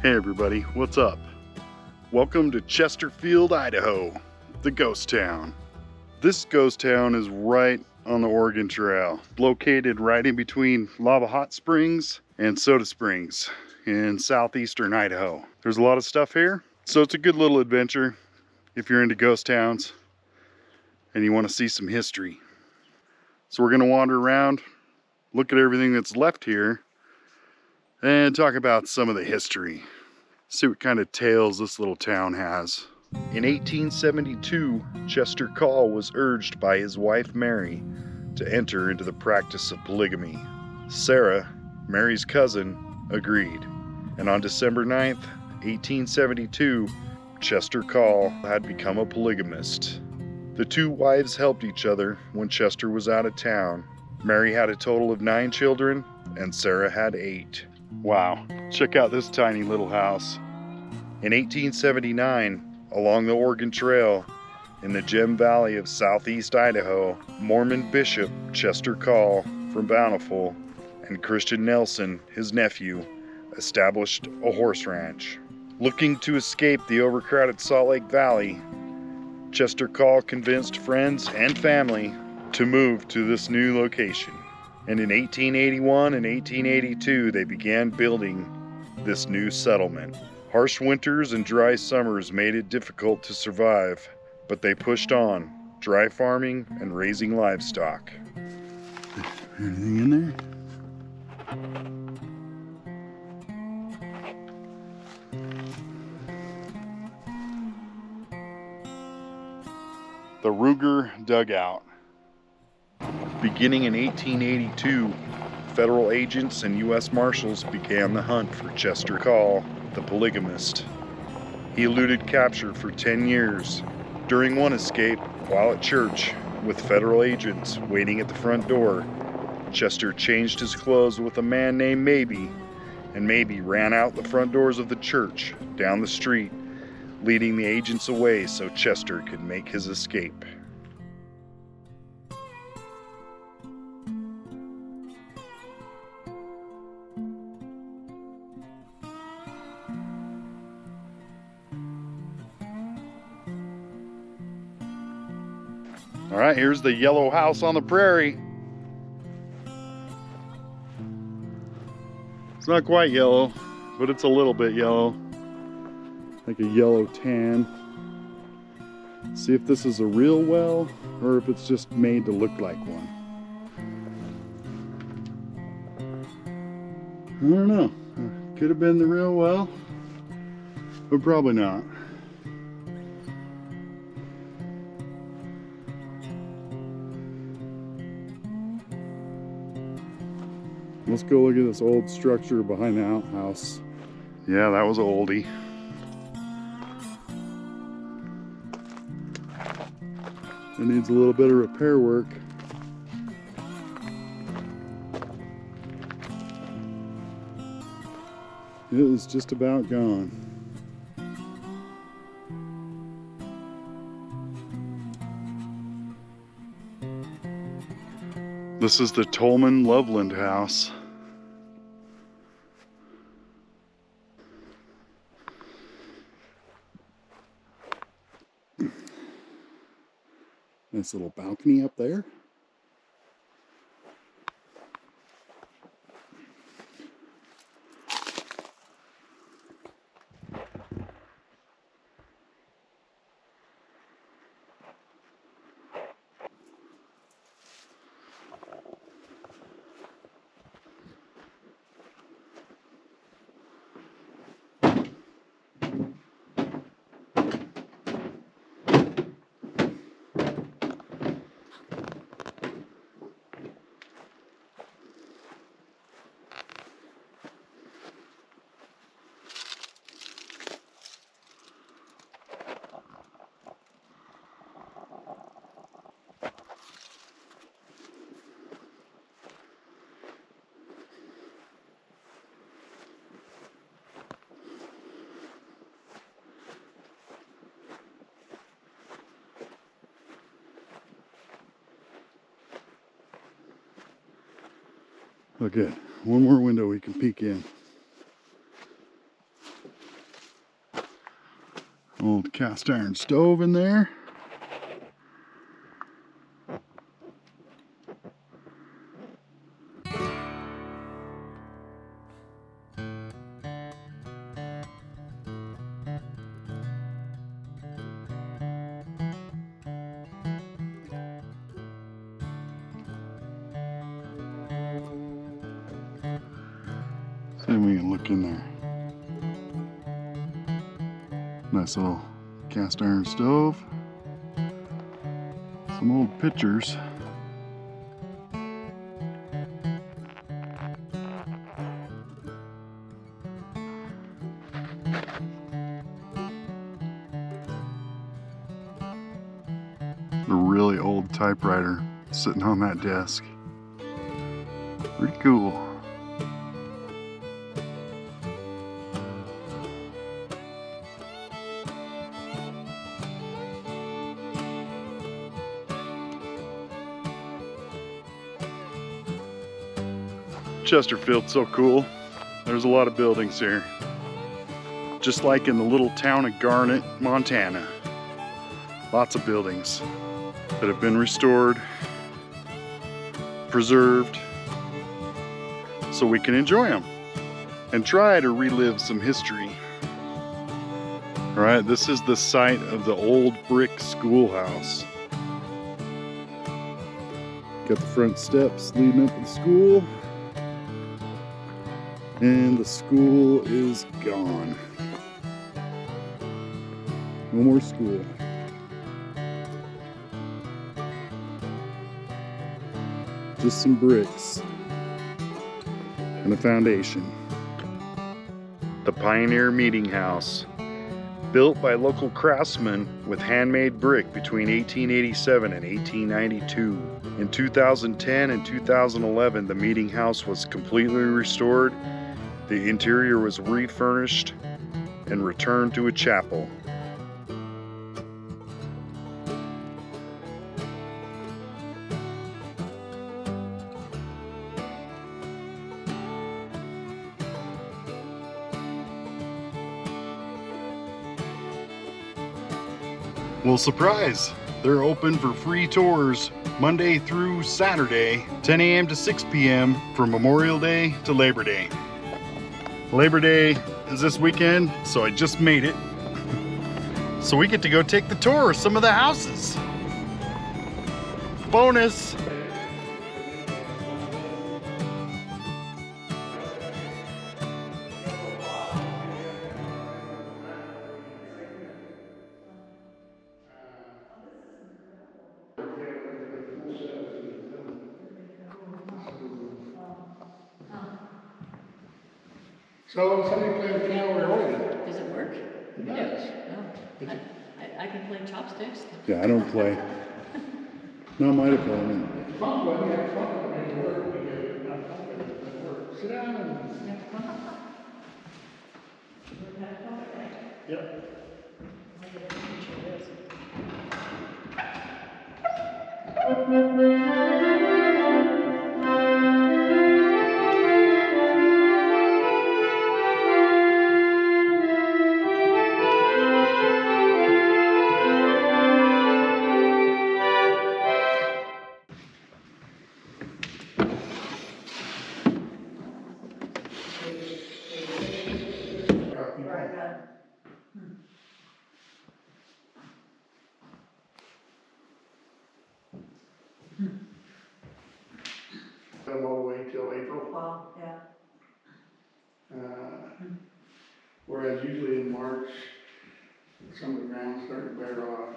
Hey everybody, what's up? Welcome to Chesterfield, Idaho, the ghost town. This ghost town is right on the Oregon Trail, located right in between Lava Hot Springs and Soda Springs in southeastern Idaho. There's a lot of stuff here, so it's a good little adventure if you're into ghost towns and you want to see some history. So we're going to wander around, look at everything that's left here, and talk about some of the history. See what kind of tales this little town has. In 1872, Chester Call was urged by his wife Mary to enter into the practice of polygamy. Sarah, Mary's cousin, agreed, and on December 9th, 1872, Chester Call had become a polygamist. The two wives helped each other when Chester was out of town. Mary had a total of 9 children, and Sarah had 8. Wow, check out this tiny little house. In 1879, along the Oregon Trail, in the Gem Valley of southeast Idaho, Mormon Bishop Chester Call from Bountiful and Christian Nelson, his nephew, established a horse ranch. Looking to escape the overcrowded Salt Lake Valley, Chester Call convinced friends and family to move to this new location. And in 1881 and 1882, they began building this new settlement. Harsh winters and dry summers made it difficult to survive, but they pushed on, dry farming and raising livestock. Anything in there? The Ruger Dugout. Beginning in 1882, federal agents and U.S. Marshals began the hunt for Chester Call, the polygamist. He eluded capture for 10 years. During one escape, while at church, with federal agents waiting at the front door, Chester changed his clothes with a man named Maybe, and Maybe ran out the front doors of the church, down the street, leading the agents away so Chester could make his escape. All right, here's the yellow house on the prairie. It's not quite yellow, but it's a little bit yellow. Like a yellow tan. See if this is a real well or if it's just made to look like one. I don't know. Could have been the real well, but probably not. Let's go look at this old structure behind the outhouse. Yeah, that was an oldie. It needs a little bit of repair work. It is just about gone. This is the Tolman Loveland House. Nice little balcony up there. Oh, good. One more window we can peek in. Old cast iron stove in there. See if we can look in there. Nice little cast iron stove. Some old pictures. A really old typewriter sitting on that desk. Pretty cool. Chesterfield's so cool. There's a lot of buildings here. Just like in the little town of Garnet, Montana. Lots of buildings that have been restored, preserved, so we can enjoy them and try to relive some history. All right, this is the site of the old brick schoolhouse. Got the front steps leading up to the school. And the school is gone. No more school. Just some bricks and a foundation. The Pioneer Meeting House, built by local craftsmen with handmade brick between 1887 and 1892. In 2010 and 2011, the meeting house was completely restored. The interior was refurnished and returned to a chapel. Well, surprise! They're open for free tours Monday through Saturday, 10 a.m. to 6 p.m. from Memorial Day to Labor Day. Labor Day is this weekend, so I just made it. So we get to go take the tour of some of the houses. Bonus! So somebody play the piano or organ. Does it work? It does. No. I can play chopsticks. Yeah, I don't play. Not my department. Funk one, yeah, funk one makes it work. It works. Sit down and. Yep. Come all the way till April. Wow, yeah. Whereas usually in March, some of the ground's starting to bear off.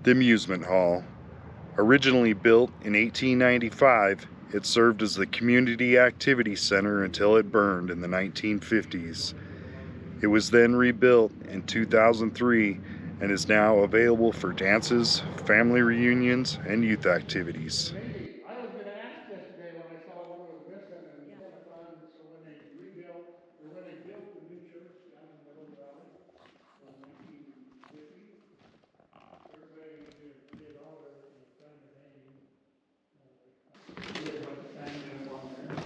The Amusement Hall, Originally built in 1895, it served as the community activity center until it burned in the 1950s. It was then rebuilt in 2003 and is now available for dances, family reunions, and youth activities. Maybe, I was gonna ask yesterday when I saw one was missing and I thought, so when they rebuilt, or when they built the new church down in the middle of the valley, in 1950, everybody did all their kind of hanging. Did what the family did on there.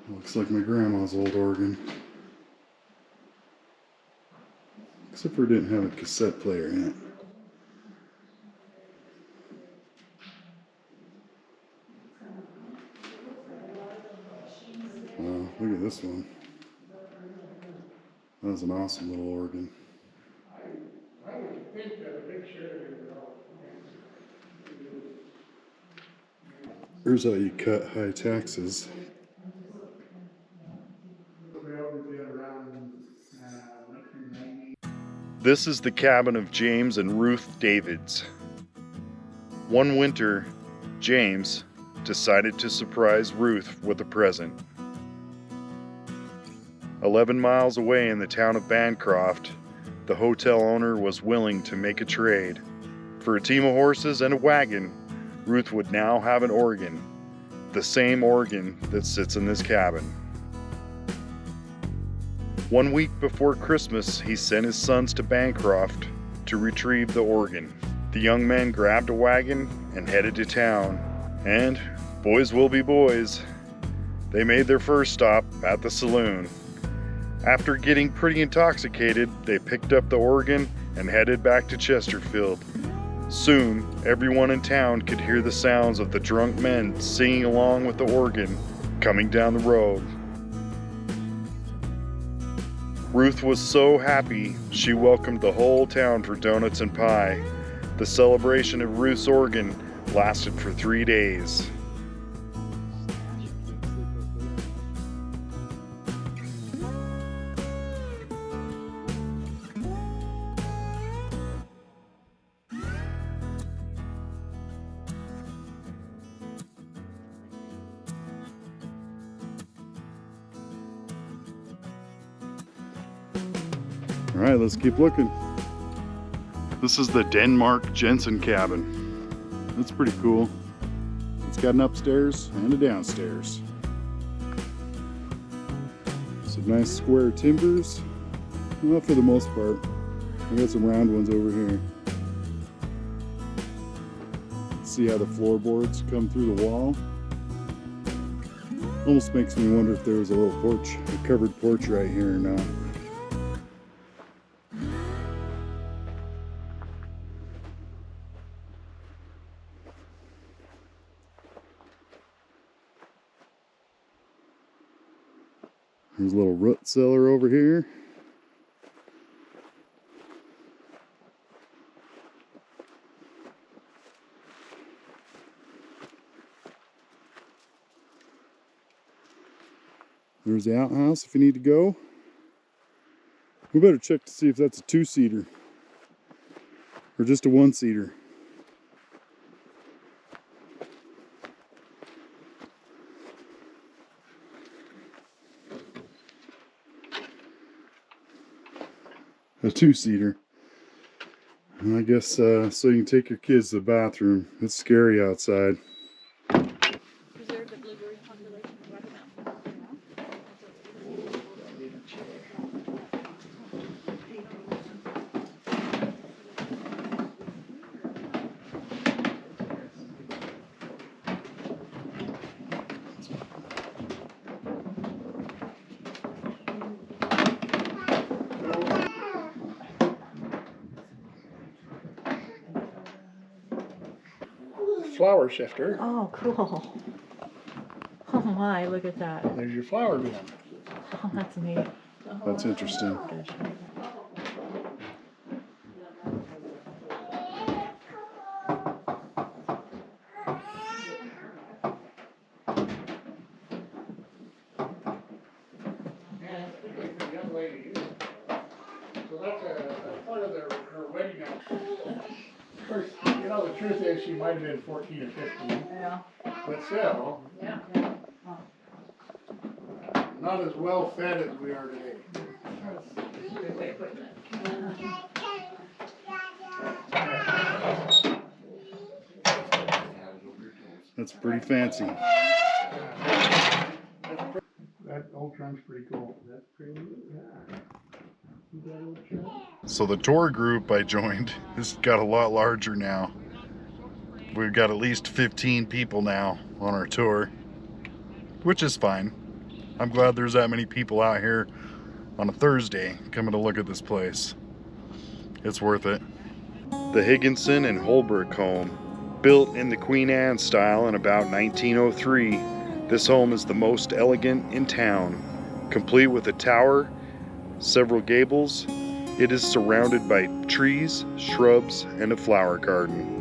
Looks like my grandma's old organ. Except for it didn't have a cassette player in it. Wow, look at this one. That was an awesome little organ. I would think that a big share of it would all. Here's how you cut high taxes. This is the cabin of James and Ruth Davids. One winter, James decided to surprise Ruth with a present. 11 miles away in the town of Bancroft, the hotel owner was willing to make a trade. For a team of horses and a wagon, Ruth would now have an organ, the same organ that sits in this cabin. 1 week before Christmas, he sent his sons to Bancroft to retrieve the organ. The young men grabbed a wagon and headed to town, and boys will be boys. They made their first stop at the saloon. After getting pretty intoxicated, they picked up the organ and headed back to Chesterfield. Soon, everyone in town could hear the sounds of the drunk men singing along with the organ coming down the road. Ruth was so happy, she welcomed the whole town for donuts and pie. The celebration of Ruth's Organ lasted for 3 days. All right, let's keep looking. This is the Denmark Jensen cabin. That's pretty cool. It's got an upstairs and a downstairs. Some nice square timbers. Well, for the most part. I got some round ones over here. See how the floorboards come through the wall? Almost makes me wonder if there was a little porch, a covered porch right here or not. There's a little root cellar over here. There's the outhouse if you need to go. We better check to see if that's a two-seater or just a one-seater. A two-seater. I guess so you can take your kids to the bathroom. It's scary outside. Preserve the blueberry population of Rocky Mountain. Flower shifter. Oh, cool. Oh my, look at that. There's your flower bin. Oh, that's neat. That's interesting. lady. So that's part of her wedding night. Of course, you know, the truth is she might have been 14 or 15. Yeah. But still, Yeah. not as well fed as we are today. Good way of putting it. That's pretty fancy. That old trunk's pretty cool. That's pretty neat, yeah. You got a little trunk? So the tour group I joined has got a lot larger now. We've got at least 15 people now on our tour, which is fine. I'm glad there's that many people out here on a Thursday coming to look at this place. It's worth it. The Higginson and Holber home, built in the Queen Anne style in about 1903, this home is the most elegant in town. Complete with a tower, several gables, it is surrounded by trees, shrubs, and a flower garden.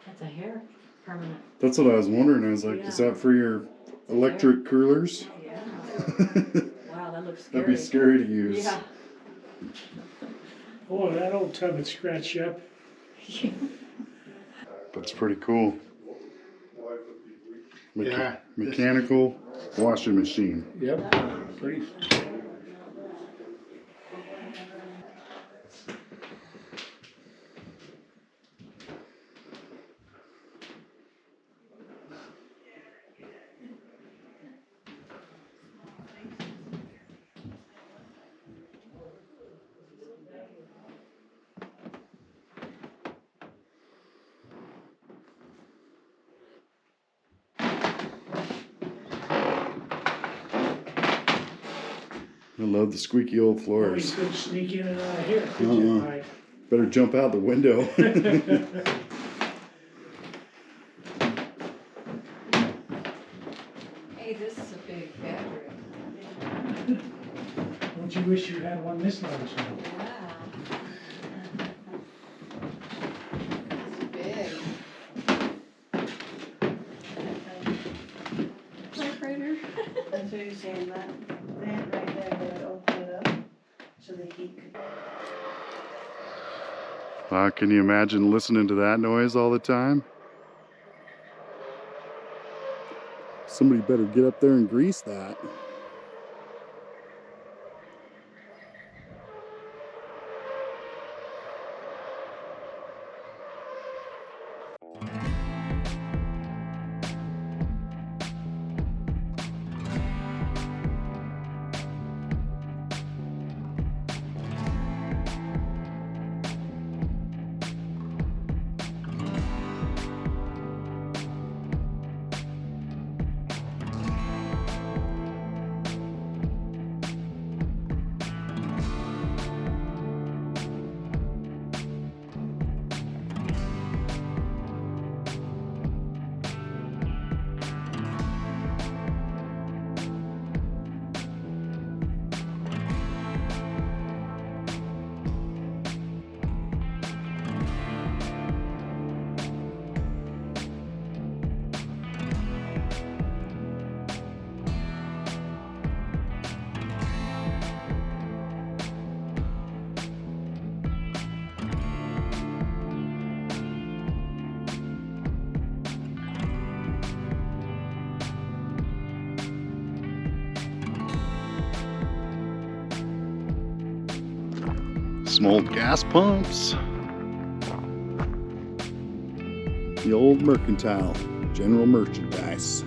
That's a hair permanent. That's what I was wondering. I was like, is that for your electric coolers? Yeah. Wow, that looks scary. That'd be scary to use. Yeah. Oh, that old tub would scratch you up. That's pretty cool. Yeah. Mechanical washing machine. Yep. Pretty. I love the squeaky old Oh, you floors. couldn't sneak in and out of here, could you? Right. Better jump out the window. Hey, this is a big bedroom. Don't you wish you had one this large now? Wow. It's big. Typewriter. That's what you're saying, that vent right there, they would open it up so the heat could. Can you imagine listening to that noise all the time? Somebody better get up there and grease that. Some old gas pumps. The old mercantile, general merchandise.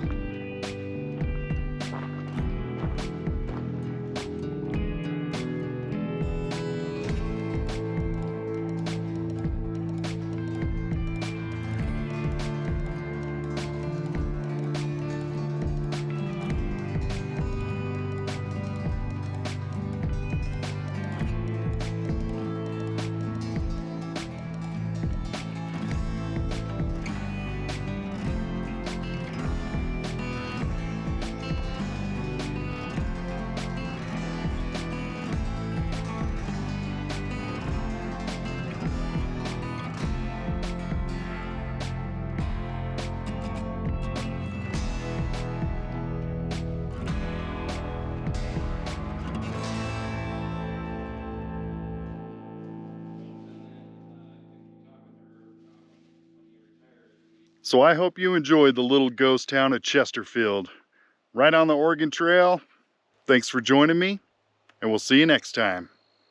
So I hope you enjoyed the little ghost town of Chesterfield, right on the Oregon Trail. Thanks for joining me, and we'll see you next time.